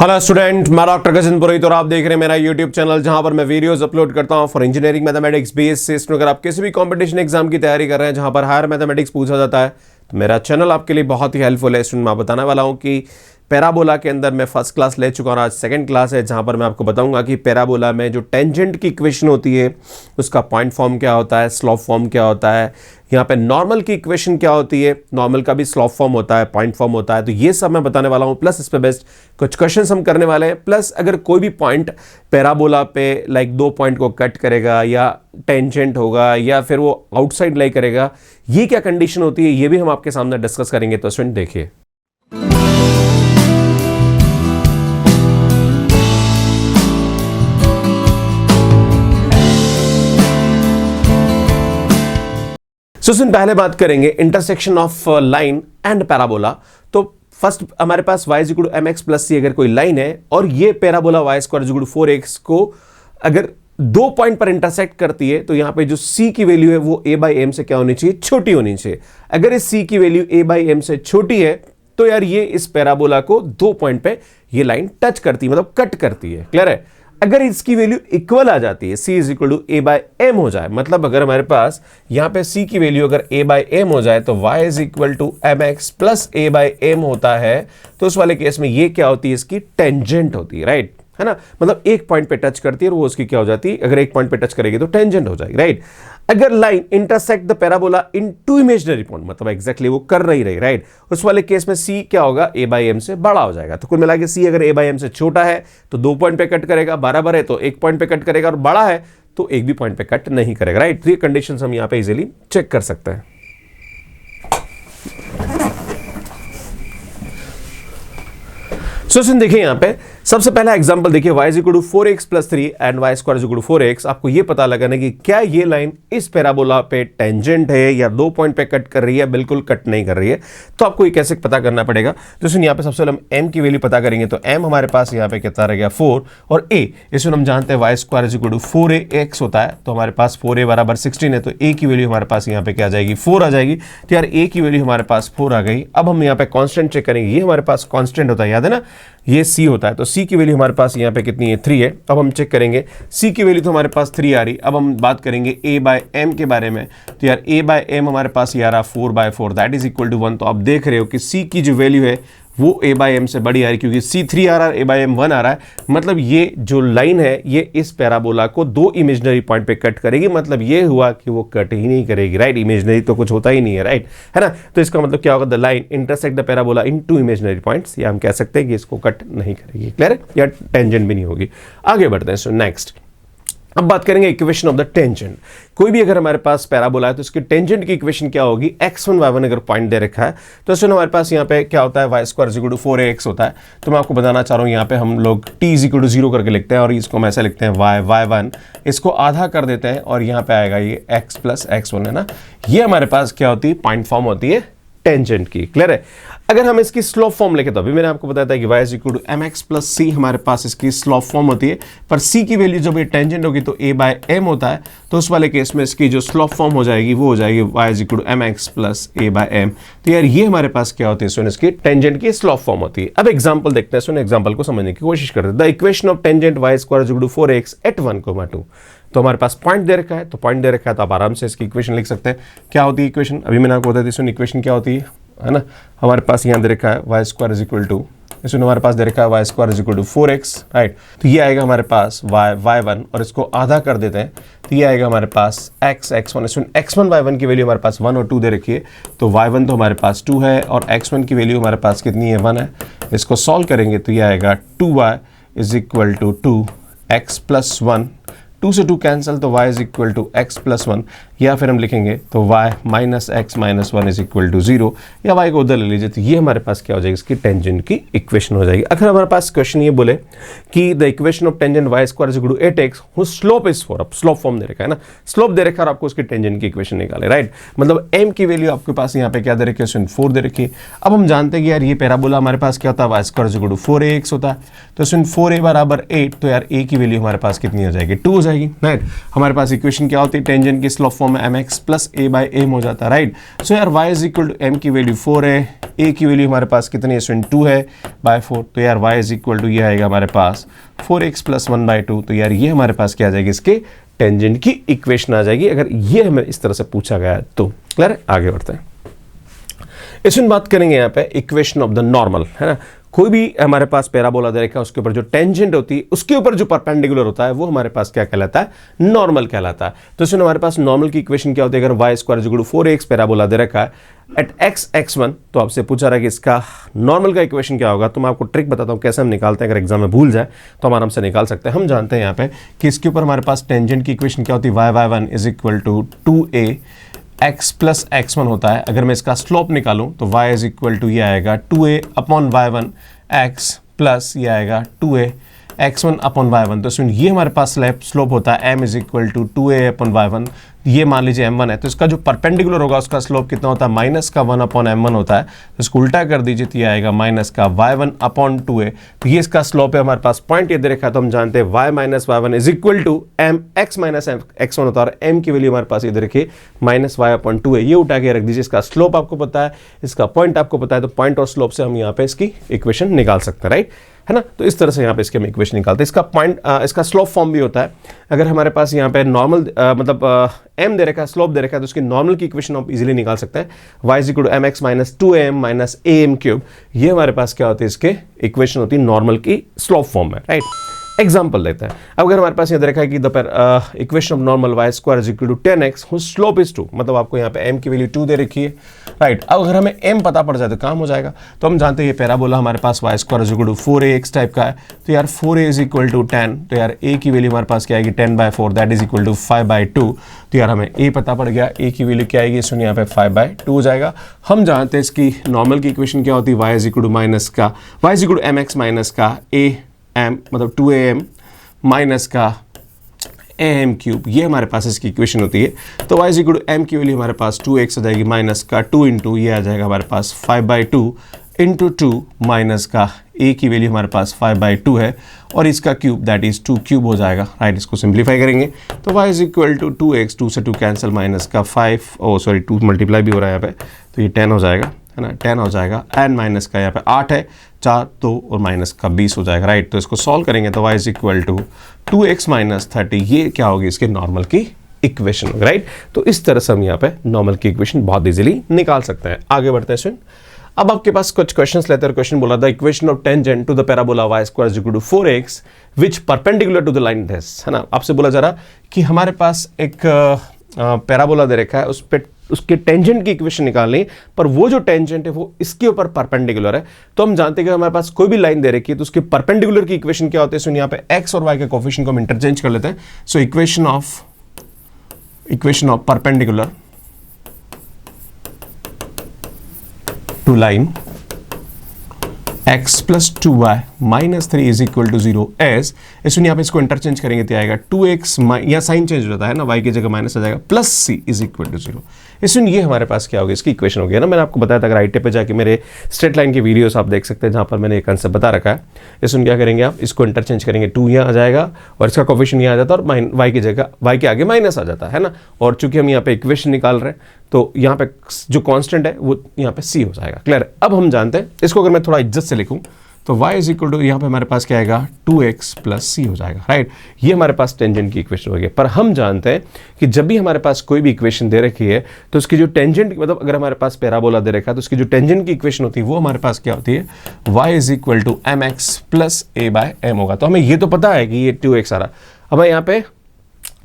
Hello student, मैं doctor Gajendra पुरोहित और आप देख रहे हैं मेरा यूट्यूब चैनल जहां पर मैं वीडियोस अपलोड करता हूं for engineering mathematics base system. अगर आप किसी भी कंपटीशन एग्जाम की तैयारी कर रहे हैं जहां पर हायर मैथमेटिक्स पूछा जाता है तो मेरा चैनल आपके लिए बहुत ही हेल्पफुल है। स्टूडेंट, मैं बताने वाला हूं कि पैराबोला के अंदर मैं फर्स्ट क्लास ले चुका हूं, आज सेकंड क्लास है जहां पर मैं आपको बताऊंगा कि पैराबोला में जो टेंजेंट की इक्वेशन होती है उसका पॉइंट फॉर्म क्या होता है, स्लोप फॉर्म क्या होता है, यहाँ पे नॉर्मल की इक्वेशन क्या होती है, नॉर्मल का भी स्लोप फॉर्म होता है, पॉइंट फॉर्म होता है, तो ये सब मैं बताने वाला हूँ। प्लस इस पे बेस्ड कुछ क्वेश्चंस हम करने वाले हैं। प्लस अगर कोई भी पॉइंट पैराबोला पे लाइक दो पॉइंट को कट करेगा या टेंजेंट होगा या फिर वो आउटसाइड लाई करेगा, ये क्या कंडीशन होती है ये भी हम आपके सामने डिस्कस करेंगे। तो स्टूडेंट देखिए, पहले बात करेंगे intersection of line and parabola. तो फर्स्ट हमारे पास y equal to mx plus c अगर कोई लाइन है और ये parabola y square equal to 4x को अगर दो पॉइंट पर इंटरसेक्ट करती है तो यहां पे जो c की वैल्यू है वो a बाई एम से क्या होनी चाहिए, छोटी होनी चाहिए। अगर इस c की वैल्यू a बाई एम से छोटी है तो यार ये इस पैराबोला को दो पॉइंट पे ये लाइन टच करती है, मतलब कट करती है। क्लियर है? अगर इसकी वैल्यू इक्वल आ जाती है, c is equal to a by m हो जाए, मतलब अगर हमारे पास यहां पे c की वैल्यू अगर a बाई एम हो जाए तो y is equal to m x plus a by m होता है, तो उस वाले केस में ये क्या होती है, इसकी टेंजेंट होती है। राइट है ना, मतलब एक पॉइंट पे टच करती है और वो उसकी क्या हो जाती है, अगर एक पॉइंट पे टच करेगी तो टेंजेंट हो जाएगी। राइट, अगर line intersect the parabola in two imaginary point, मतलब एग्जैक्टली वो कर रही रही, राइट, उस वाले केस में c क्या होगा, a बाई एम से बड़ा हो जाएगा। तो कुल मिला के c अगर a बाई एम से छोटा है तो दो पॉइंट पे कट करेगा, बराबर है तो एक पॉइंट पे कट करेगा, और बड़ा है तो एक भी पॉइंट पे कट नहीं करेगा। राइट, तो ये कंडीशन हम यहां पे इजीली चेक कर सकते हैं। सो देखिए यहां पे सबसे पहला एग्जांपल देखिए, y is equal to 4x plus 3 and y square is equal to 4x। आपको ये पता लगाना कि क्या ये लाइन इस पैराबोला पे टेंजेंट है या दो पॉइंट पे कट कर रही है, बिल्कुल कट नहीं कर रही है। तो आपको ये कैसे पता करना पड़ेगा, तो इसमें यहाँ पे सबसे पहले हम m की वैल्यू पता करेंगे। तो m हमारे पास यहाँ पे कितना रह गया 4, और a इसमें हम जानते हैं y square is equal to 4ax होता है, तो हमारे पास 4a बराबर 16 है, तो a की वैल्यू हमारे पास यहाँ पे क्या आ जाएगी, 4 आ जाएगी। तो यार a की वैल्यू हमारे पास 4 आ गई। अब हम यहाँ पे कॉन्स्टेंट चेक करेंगे, ये हमारे पास कॉन्स्टेंट होता है, याद है ना, ये c होता है, तो c की वैल्यू हमारे पास यहाँ पे कितनी है, 3 है। अब हम चेक करेंगे c की वैल्यू तो हमारे पास 3 आ रही। अब हम बात करेंगे a बाय m के बारे में, तो यार a बाय m हमारे पास ये आ रहा 4 by 4 that is equal to 1। तो आप देख रहे हो कि c की जो वैल्यू है वो a बाय m से बड़ी आ रही, क्योंकि c 3 आ रहा है, a बाय m 1 आ रहा है। मतलब ये जो लाइन है ये इस पैराबोला को दो इमेजिनरी पॉइंट पे कट करेगी, मतलब ये हुआ कि वो कट ही नहीं करेगी। राइट, इमेजिनरी तो कुछ होता ही नहीं है, राइट है ना। तो इसका मतलब क्या होगा, the line intersect the parabola in two imaginary points, या हम कह सकते हैं कि इसको कट नहीं करेगी। क्लियर है, या टेंजेंट भी नहीं होगी। आगे बढ़ते हैं। सो नेक्स्ट अब बात करेंगे इक्वेशन ऑफ द टेंजेंट। कोई भी अगर हमारे पास पैराबोला है तो उसकी टेंजेंट की इक्वेशन क्या होगी, x1 y1 अगर पॉइंट दे रखा है तो इसमें हमारे पास यहाँ पे क्या होता है, y square is equal to 4ax होता है। तो मैं आपको बताना चाह रहा हूँ, यहाँ पे हम लोग t इज इक्वल टू 0 करके लिखते हैं, और इसको हम ऐसे लिखते हैं y1, इसको आधा कर देते हैं और यहाँ पे आएगा ये x प्लस x1 है ना। ये हमारे पास क्या होती है, पॉइंट फॉर्म होती है टेंजेंट की। क्लियर है? अगर हम इसकी स्लोप फॉर्म लिखे तो अभी मैंने आपको बताया था कि y is equal to mx plus c हमारे पास इसकी स्लोप फॉर्म होती है, पर c की वैल्यू जब ये टेंजेंट होगी तो a बाय m होता है, तो उस वाले केस में इसकी जो स्लोप फॉर्म हो जाएगी वो हो जाएगी y is equal to mx plus a by m। तो यार ये हमारे पास क्या होती है, सुन इसकी टेंजेंट की स्लोप फॉर्म होती है। अब एग्जांपल देखते हैं, सुन एग्जांपल को समझने की कोशिश करते हैं। The equation of tangent y square is equal to 4x at 1,2। तो हमारे पास पॉइंट दे रखा है, तो पॉइंट दे रखा है तो आप आराम से इसकी इक्वेशन लिख सकते हैं। क्या होती है इक्वेशन, अभी मैंने आपको बता दी, सुन इक्वेशन क्या होती है ना। हमारे पास यहाँ दे रखा है y square is equal to, इसमें हमारे पास दे रखा है y square is equal to 4x, right. तो ये आएगा हमारे पास y1, और इसको आधा कर देते हैं तो ये आएगा हमारे पास x1। इसमें x1 y1 की वैल्यू हमारे पास 1 और 2 दे रखी है, तो y1 तो हमारे पास 2 है और x1 की वैल्यू हमारे पास कितनी है, 1 है। इसको सॉल्व करेंगे तो ये आएगा 2y is equal to 2x plus 1, 2 से 2 कैंसिल, तो y is equal to x plus 1, या फिर हम लिखेंगे तो y minus x minus 1 is equal to 0, या y को उधर ले लीजिए। तो ये हमारे पास क्या हो जाएगी, इसकी टेंजेंट की इक्वेशन हो जाएगी। अगर हमारे पास क्वेश्चन ये बोले कि the equation of tangent y square is equal to 8x whose slope is 4, अब स्लोप फॉर्म दे रखा है ना, स्लोप दे रखा है और आपको उसकी टेंजेंट की इक्वेशन निकाले। राइट, मतलब m की वैल्यू आपके पास यहाँ पे क्या दे रखी है, 4 दे रखी है। अब हम जानते हैं कि यार ये पैराबोला हमारे पास क्या होता है, y square is equal to 4ax होता है, तो 4a बराबर 8, तो यार a की वैल्यू हमारे पास कितनी हो जाएगी, 2 हो जाएगी। जाएगी, राइट। हमारे पास इक्वेशन क्या होती है, टेंजेंट की स्लोप फॉर्म में mx plus a by m हो जाता है, राइट। सो यार y is equal to m की वैल्यू 4 है, a की वैल्यू हमारे पास कितनी है स्टूडेंट 2 है बाय 4, तो यार y इज इक्वल टू ये आएगा हमारे पास 4x प्लस 1 बाई 2, तो यार ये हमारे पास क्या आ जाएगी, इसके टेंजेंट की इक्वेशन आ जाएगी अगर ये हमें इस तरह से पूछा गया है तो। क्लियर है, आगे बढ़ते हैं। इसमें बात करेंगे यहाँ पे इक्वेशन ऑफ द नॉर्मल, है ना। कोई भी हमारे पास पैराबोला दे रखा है, उसके ऊपर जो टेंजेंट होती है उसके ऊपर जो परपेंडिकुलर होता है वो हमारे पास क्या कहलाता है, नॉर्मल कहलाता है। तो इसमें हमारे पास नॉर्मल की इक्वेशन क्या होती है, अगर Y square is equal to 4x parabola दे रखा है एट x x1, तो आपसे पूछा रहा है कि इसका नॉर्मल का इक्वेशन क्या होगा। तो मैं आपको ट्रिक बताता हूँ कैसे हम निकालते हैं, अगर एग्जाम में भूल जाए तो हम आराम से निकाल सकते हैं। हम जानते हैं यहाँ पे कि इसके ऊपर हमारे पास टेंजेंट की इक्वेशन क्या होती है, y1 is equal to 2a x plus x1 होता है। अगर मैं इसका स्लोप निकालूं तो y इज इक्वल टू ये आएगा 2a upon y1 x plus ये आएगा 2a x1 अपॉन y1। तो इसमें ये हमारे पास स्लोप होता है m is equal to 2a upon y1, ये मान लीजिए m1 है, तो इसका जो परपेंडिकुलर होगा उसका स्लोप कितना होता है, माइनस का 1 अपॉन m1 होता है। तो इसको उल्टा कर दीजिए तो ये आएगा माइनस का y1 अपॉन 2a, तो ये इसका स्लोप है। हमारे पास पॉइंट ये दे रखा है तो हम जानते हैं y minus y1 is equal to m x minus x1 होता है, और m की वैल्यू हमारे पास इधर रखिए माइनस y अपॉन 2a, ये उठा के रख दीजिए। इसका स्लोप आपको पता है, इसका पॉइंट आपको पता है, तो पॉइंट और स्लोप से हम यहाँ पे इसकी इक्वेशन निकाल सकते हैं, राइट, है ना। तो इस तरह से यहाँ पे इसके हम इक्वेशन निकालते हैं। इसका पॉइंट इसका स्लोप फॉर्म भी होता है। अगर हमारे पास यहाँ पे नॉर्मल मतलब m दे रखा है, स्लोप दे रखा है, तो उसकी नॉर्मल की इक्वेशन आप इजीली निकाल सकते हैं। y is equal to mx minus 2am minus am cube, ये हमारे पास क्या होती है, इसके इक्वेशन होती है नॉर्मल की स्लोप फॉर्म में, राइट। एग्जाम्पल लेते हैं। अब अगर हमारे पास ये दे रखा है कि the equation of normal y square is equal to 10x whose slope is 2, मतलब आपको यहाँ पे m की वैल्यू 2 दे रखी है, राइट। अब अगर हमें m पता पड़ जाए तो काम हो जाएगा। तो हम जानते हैं ये पैराबोला हमारे पास y square is equal to 4ax type का है, तो यार 4a इज इक्वल टू 10, तो यार a की वैल्यू हमारे पास क्या आएगी 10 by 4, that is equal to 5 by 2। तो यार हमें a पता पड़ गया, a की वैल्यू क्या आएगी, सुनिए यहाँ पे 5 बाई 2 हो जाएगा। हम जानते हैं इसकी नॉर्मल की इक्वेशन क्या होती है, y is equal to minus का y is equal to mx minus का am मतलब 2am माइनस का am क्यूब, ये हमारे पास इसकी इक्वेशन होती है। तो y is equal to m की वैल्यू हमारे पास 2x आ जाएगी माइनस का 2 इंटू ये आ जाएगा हमारे पास 5 बाई 2 इंटू 2 माइनस का a की वैल्यू हमारे पास 5 बाई 2 है, और इसका क्यूब दैट इज 2 क्यूब हो जाएगा, राइट। इसको सिंप्लीफाई करेंगे तो y is equal to 2x, 2 से 2 कैंसिल, माइनस का 2 मल्टीप्लाई भी हो रहा है यहाँ पे, तो ये 10 हो जाएगा, है ना, 10 हो जाएगा, एंड माइनस का यहाँ पे 8 है, 4 2 और माइनस का 20 हो जाएगा, राइट। तो इसको सॉल्व करेंगे तो y is equal to 2x minus 30, ये क्या होगी, इसके नॉर्मल की इक्वेशन होगी, राइट। तो इस तरह से हम यहाँ पे नॉर्मल की इक्वेशन बहुत इजीली निकाल सकते हैं। आगे बढ़ते हैं स्टूडेंट। अब आपके पास कुछ क्वेश्चंस लेते हैं। क्वेश्चन बोला था equation of tangent to the parabola y square is equal to 4x which perpendicular to the line this, है ना। आपसे बोला जा रहा कि हमारे पास एक पैराबोला दे रखा है, उस पे उसके टेंजेंट की इक्वेशन निकालनी, पर वो जो टेंजेंट है वो इसके ऊपर परपेंडिकुलर है। तो हम जानते हैं कि हमारे पास कोई भी लाइन दे रखी है तो उसके परपेंडिकुलर की इक्वेशन क्या होती है। सो यहाँ पे x और y के कोफिशिएंट को हम इंटरचेंज कर लेते हैं। So equation of perpendicular to line x plus 2y minus 3 is equal to 0 एस, इसमें यहाँ पे इसको इंटरचेंज करेंगे तो आएगा 2x, या साइन चेंज हो जाता है ना, y की जगह माइनस आ जाएगा, plus c is equal to 0। इसमें ये हमारे पास क्या होगा, इसकी इक्वेशन होगी ना। मैंने आपको बताया था, अगर आई पे जाके मेरे स्ट्रेट लाइन के वीडियोस आप देख सकते हैं जहाँ पर मैंने एक कंसेप्ट बता रखा है। इसमें क्या करेंगे, आप इसको इंटरचेंज करेंगे, 2 यहाँ आ जाएगा और इसका कोफिशिएंट यहाँ आ जाता है, और y की जगह y के आगे माइनस आ जाता है ना। और चूंकि हम यहाँ पे इक्वेशन निकाल रहे हैं तो यहाँ पे जो कांस्टेंट है वो यहाँ पे c हो जाएगा। क्लियर। अब हम जानते हैं इसको, अगर मैं थोड़ा इज्जत से लिखूँ तो y इज इक्वल टू यहाँ पे हमारे पास क्या आएगा 2x प्लस c हो जाएगा, राइट। ये हमारे पास टेंजेंट की इक्वेशन हो गई। पर हम जानते हैं कि जब भी हमारे पास कोई भी इक्वेशन दे रखी है तो उसकी जो टेंजेंट, मतलब अगर हमारे पास पैराबोला दे रखा है तो उसकी जो टेंजेंट की इक्वेशन होती है वो हमारे पास क्या होती है, y is equal to mx plus a by m होगा। तो हमें ये तो पता है कि ये 2x आ रहा, हमें यहाँ पे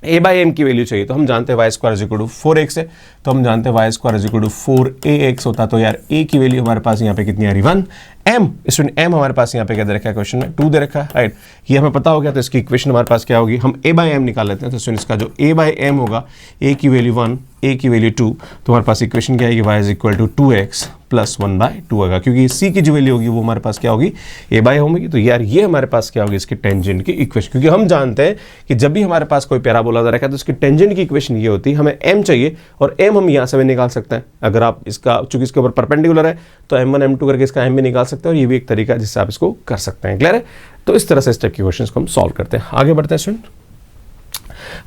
a बाई m की वैल्यू चाहिए। तो हम जानते हैं y square is equal to 4x है, तो हम जानते हैं y square is equal to 4ax होता। तो यार a की वैल्यू हमारे पास यहाँ पे कितनी आ रही, 1। m, इसमें m हमारे पास यहाँ पे क्या दे रखा है क्वेश्चन में, 2 दे रखा है, राइट। ये हमें पता हो गया, तो इसकी इक्वेशन हमारे पास क्या होगी, हम a बाई m निकाल लेते हैं। तो इसमें इसका जो a बाई m होगा, a की वैल्यू 1, a की वैल्यू 2, तो हमारे पास इक्वेशन क्या आएगी, y is equal to 2x plus 1 by 2 होगा, क्योंकि c की जो वैल्यू होगी वो हमारे पास क्या होगी, a बाई होगी। तो यार ये हमारे पास क्या होगी, इसकी टेंजेंट की इक्वेशन, क्योंकि हम जानते हैं कि जब भी हमारे पास कोई पैराबोला दे रखा है तो उसकी टेंजेंट की इक्वेशन ये होती है, हमें m चाहिए और m हम यहाँ से भी निकाल सकते हैं। अगर आप इसका, चूंकि इसके ऊपर परपेंडिकुलर है तो m1 m2 करके इसका m भी निकाल सकते हैं, और ये भी एक तरीका है जिससे आप इसको कर सकते हैं। क्लियर है। तो इस तरह से इस टाइप के क्वेश्चंस को हम सॉल्व करते हैं। आगे बढ़ते हैं स्टूडेंट।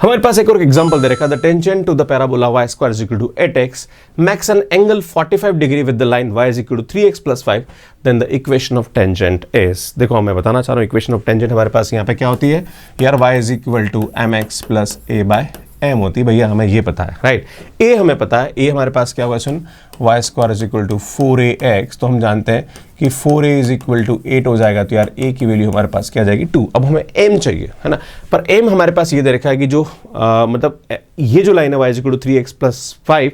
हमारे पास एक और एग्जांपल दे रखा है, the tangent to the parabola y square is equal to 8x makes an angle 45 degree with the line y is equal to 3x plus 5, then the equation of tangent is. देखो मैं बताना चाह रहा हूँ equation of tangent हमारे पास यहाँ पे क्या होती है यार, y is equal to mx plus a by m होती है। भैया हमें ये पता है, राइट। a हमें पता है, a हमारे पास क्या होगा, सुन y square is equal to 4ax, तो हम जानते हैं कि 4a इज इक्वल टू 8 हो जाएगा, तो यार a की वैल्यू हमारे पास क्या आ जाएगी 2। अब हमें m चाहिए, है ना, पर m हमारे पास ये दे रखा है कि जो मतलब ये जो लाइन है y is equal to 3x plus 5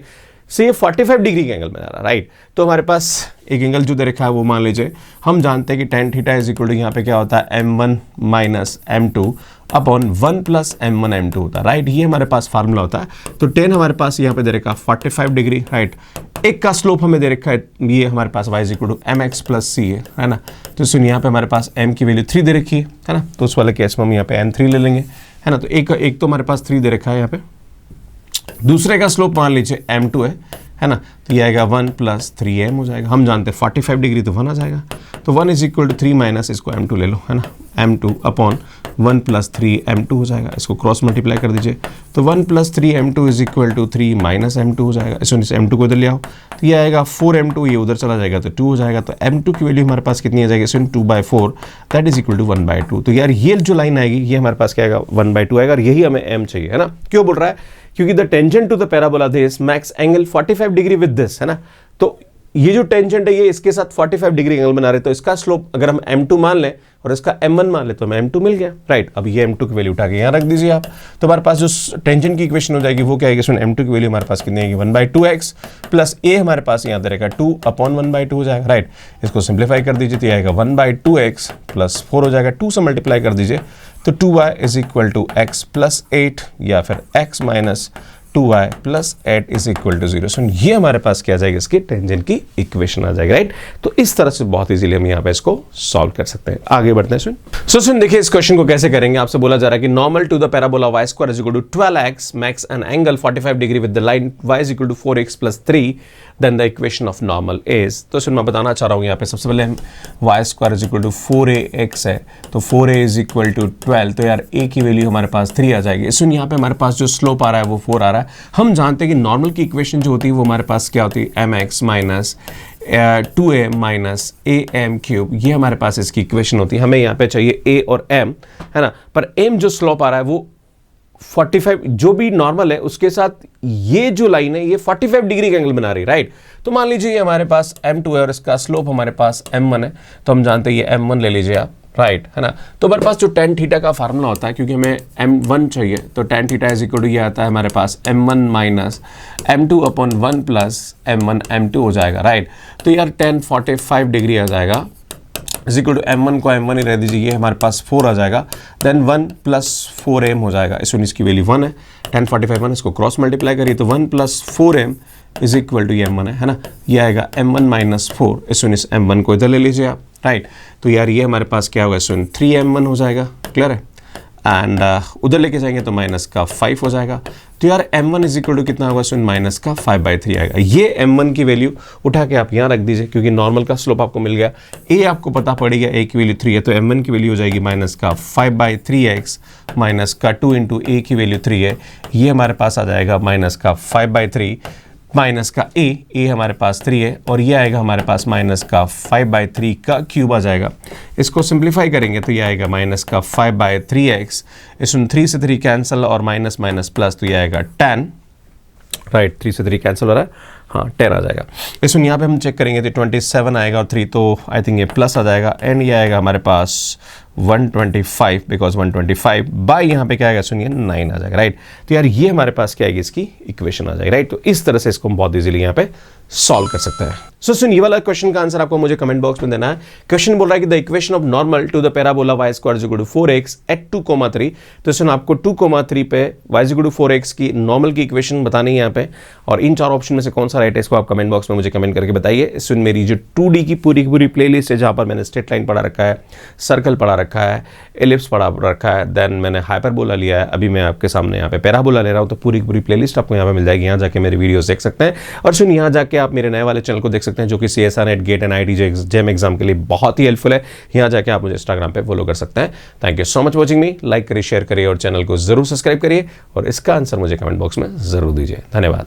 से ये 45 डिग्री के एंगल में जा रहा है, राइट। तो हमारे पास एक एंगल जो दे रखा है वो मान लीजिए, हम जानते हैं कि tan theta is equal to यहाँ पे क्या होता है m1 minus m2 upon 1 plus m1 m2 होता है, राइट। ये हमारे पास फार्मूला होता है। तो tan हमारे पास यहाँ पे दे रखा है 45 डिग्री, राइट। एक का स्लोप हमें दे रखा है, ये हमारे पास y is equal to mx plus c है ना। तो सुन यहाँ पे हमारे पास m की वैल्यू 3 दे रखी है ना, तो उस वाले केस में हम यहाँ पे m3 ले लेंगे, है ना। तो एक तो हमारे पास 3 दे रखा है यहाँ पे, दूसरे का स्लोप मान लीजिए m2 है ना, तो ये आएगा 1 प्लस 3m हो जाएगा। हम जानते हैं 45 डिग्री तो 1 आ जाएगा, तो 1 इज इक्वल टू 3 माइनस इसको m2 ले लो, है ना, m2 अपॉन 1 प्लस 3m2 हो जाएगा। इसको क्रॉस मल्टीप्लाई कर दीजिए, तो 1 plus 3m2 is equal to 3 minus m2 हो जाएगा। इसमें m2 को इधर ले आओ, तो ये आएगा 4m2, ये उधर चला जाएगा तो 2 हो जाएगा। तो m2 की वैल्यू हमारे पास कितनी आ जाएगी, इसमें 2/4 दैट इज इक्वल टू 1/2। तो यार ये जो लाइन आएगी ये हमारे पास क्या आएगा 1/2 आएगा, और यही हमें m चाहिए, है ना। क्यों बोल रहा है, क्योंकि the tangent to the parabola this makes angle 45 degree with this, है ना। तो ये जो टेंजेंट है ये इसके साथ 45 डिग्री एंगल बना रहे, तो इसका स्लोप अगर हम m2 मान लें और इसका m1 मान ले तो हमें m2 मिल गया, राइट। अब ये m2 की वैल्यू उठा के यहाँ रख दीजिए आप, तो हमारे पास जो टेंजेंट की इक्वेशन हो जाएगी वो क्या आएगी, इसमें m2 की वैल्यू हमारे पास कितनी आएगी 1/2x प्लस a हमारे पास यहाँ दे रहेगा 2 अपॉन 1/2 हो जाएगा, राइट। इसको सिंप्लीफाई कर दीजिए, तो ये आएगा 1/2x प्लस 4 हो जाएगा, 2 से मल्टीप्लाई कर दीजिए तो 2y is equal to x plus 8 या फिर x minus 2y plus 8 is equal to 0। सुन ये हमारे पास क्या आ जाएगा, इसकी टेंजेंट की इक्वेशन आ जाएगी, राइट। तो इस तरह से बहुत इजीली हम यहाँ पे इसको सॉल्व कर सकते हैं। आगे बढ़ते हैं। सुन देखिए इस क्वेश्चन को कैसे करेंगे। आपसे बोला जा रहा है कि normal to the parabola y square is equal to 12x makes an angle 45 degree with the line y is equal to 4x plus 3, then the equation of normal is. तो सुन मैं बताना चाह रहा हूँ यहाँ पे सबसे पहले y square is equal to 4ax है, तो 4a इज इक्वल टू 12, तो यार a की वैल्यू हमारे पास 3 आ जाएगी। सुन यहाँ पे हमारे पास जो स्लोप आ रहा है वो 4 आ रहा है। हम जानते हैं कि नॉर्मल की इक्वेशन जो होती है वो हमारे पास क्या होती है, mx minus 2a minus am cube, ये हमारे पास इसकी इक्वेशन होती है। हमें यहाँ पे चाहिए a और m, है ना, पर m जो स्लोप आ रहा है वो 45 जो भी नॉर्मल है उसके साथ ये जो लाइन है ये 45 डिग्री का एंगल बना रही है, राइट। तो मान लीजिए ये हमारे पास m2 है और इसका स्लोप हमारे पास m1 है, तो हम जानते हैं ये m1 ले लीजिए आप, राइट, है ना। तो हमारे पास जो tan थीटा का फार्मूला होता है, क्योंकि हमें m1 चाहिए, तो tan theta is equal to ये आता है हमारे पास m1 minus m2 upon 1 plus m1 m2 हो जाएगा, राइट। तो यार tan 45 डिग्री आ जाएगा इज इक्वल टू m1 को m1 ही रह दीजिए, ये हमारे पास 4 आ जाएगा, देन 1 प्लस 4m हो जाएगा। इसमें इसकी वैल्यू 1 है, tan 45 1, इसको क्रॉस मल्टीप्लाई करिए तो 1 plus 4m is equal to ये m1 है ना। ये आएगा m1 माइनस 4, इसमें इस m1 को इधर ले लीजिए आप, राइट। तो यार ये हमारे पास क्या होगा, इसमें 3m1 हो जाएगा, क्लियर है। एंड उधर लेके जाएंगे तो माइनस का 5 हो जाएगा, तो यार m1 इज इक्वल टू कितना होगा, इसमें माइनस का 5/3 आएगा। ये m1 की वैल्यू उठा के आप यहाँ रख दीजिए, क्योंकि नॉर्मल का स्लोप आपको मिल गया, a आपको पता पड़ेगा, a की वैल्यू 3 है, तो m1 की वैल्यू हो जाएगी माइनस का 5/3x माइनस का 2 इंटू a की वैल्यू 3 है, ये हमारे पास आ जाएगा माइनस का 5/3 माइनस का a हमारे पास 3 है, और ये आएगा हमारे पास माइनस का 5/3 का क्यूब आ जाएगा। इसको सिंप्लीफाई करेंगे तो ये आएगा माइनस का 5/3x, इसमें 3 से 3 कैंसिल और माइनस माइनस प्लस, तो ये आएगा 10, राइट। 3 से 3 कैंसिल हो रहा है, हाँ 10 आ जाएगा। इसमें यहाँ पे हम चेक करेंगे तो 27 आएगा और 3 तो आई थिंक ये प्लस आ जाएगा, एंड ये आएगा हमारे पास 125 बिकॉज 125 बाई यहाँ पे क्या आएगा, सुनिए 9 आ जाएगा, राइट। तो यार ये हमारे पास क्या आएगी, इसकी इक्वेशन आ जाएगी, राइट। तो इस तरह से इसको हम बहुत इजीली यहाँ पे सॉल्व कर सकते हैं। सो सुन ये वाला क्वेश्चन का आंसर आपको मुझे कमेंट बॉक्स में देना है। क्वेश्चन बोल रहा है कि the equation of normal to the parabola y square is equal to 4x at 2,3। तो सुन आपको 2,3 पे y is equal to 4x की नॉर्मल की इक्वेशन बतानी है यहाँ पे, और इन 4 ऑप्शन में से कौन सा राइट है इसको आप कमेंट बॉक्स में मुझे कमेंट करके बताइए। सुन मेरी जो 2D की पूरी प्लेलिस्ट है जहाँ पर मैंने स्ट्रेट लाइन पढ़ा रखा है, सर्कल पढ़ा रखा है, एलिप्स पढ़ा रखा है, देन मैंने हाइपरबोला लिया है, अभी मैं आपके सामने यहाँ पे पैराबोला ले रहा हूँ। तो पूरी पूरी प्लेलिस्ट आपको यहाँ पे मिल जाएगी, यहाँ जाके मेरे वीडियोस देख सकते हैं। और सुन, यहाँ जाके आप मेरे नए वाले चैनल को देख सकते हैं जो कि CSR NET, GATE and IIT JAM exam के लिए बहुत ही हेल्पफुल है। यहाँ जाके आप मुझे इंस्टाग्राम पे फॉलो कर सकते हैं। Thank you so much watching me. Like करिए, शेयर करिए और चैनल को जरूर सब्सक्राइब करिए और इसका आंसर मुझे कमेंट बॉक्स में जरूर दीजिए। धन्यवाद।